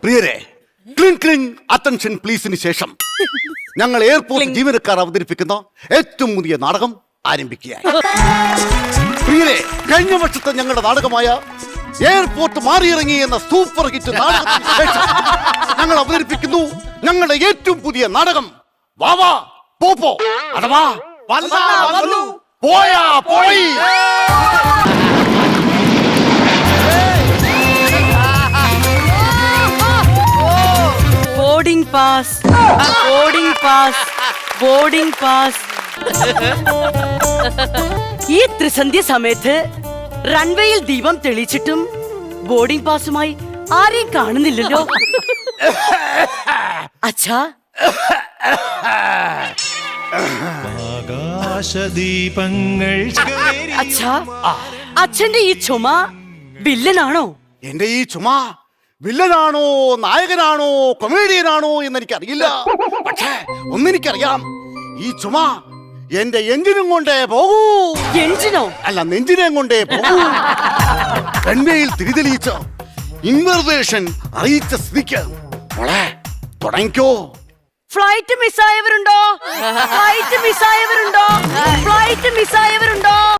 പ്രിയരെ, kiln kiln attention പ്ലീസിന് ശേഷം ഞങ്ങൾ എയർപോർട്ട് ജീവനക്കാർ അവതരിപ്പിക്കുന്ന ഏറ്റവും പുതിയ നാടകം ആരംഭിക്കുകയായി. പ്രിയരെ, കഴിഞ്ഞ വർഷത്തെ ഞങ്ങളുടെ നാടകമായ എയർപോർട്ട് മാറിയിറങ്ങി എന്ന സൂപ്പർ ഹിറ്റ് നാടകത്തിന് ശേഷം ഞങ്ങൾ അവതരിപ്പിക്കുന്നു ഞങ്ങളുടെ ഏറ്റവും പുതിയ നാടകം വാവാ പോപ്പോ അഥവാ വന്നാ വന്നു പോയാ പോയി. Boarding pass, boarding pass, boarding pass. ഈ ത്രിസന്ധ്യ സമയത്ത് റൺവേയിൽ ദീപം തെളിച്ചിട്ടും ബോർഡിംഗ് പാസുമായി ആരെയും കാണുന്നില്ലല്ലോ. അച്ഛാ, ആകാശദീപങ്ങൾ അച്ഛാ, അച്ഛന്റെ ഈ ചുമ വില്ലനാണോ? എന്റെ ഈ ചുമ വില്ലനാണോ നായകനാണോ കൊമേഡിയനാണോ എന്ന് എനിക്കറിയില്ല. പക്ഷേ ഒന്നെനിക്കറിയാം, ഈ ചുമ എന്റെ എഞ്ചിനും കൊണ്ടേ പോകൂ. എഞ്ചിനോ? അല്ല, നെഞ്ചിനെ കൊണ്ടേ പോകൂ. റൺവേയിൽ തിരിതെളിയിച്ച ഇൻവർവേഷൻ അറിയിച്ച സ്ഥിതിക്ക് മോളെ തുടങ്ങിക്കോ. ഫ്ലൈറ്റ് മിസ്സായവരുണ്ടോ? ഫ്ലൈറ്റ് മിസ്സായവരുണ്ടോ? ഫ്ലൈറ്റ് മിസ്സായവരുണ്ടോ?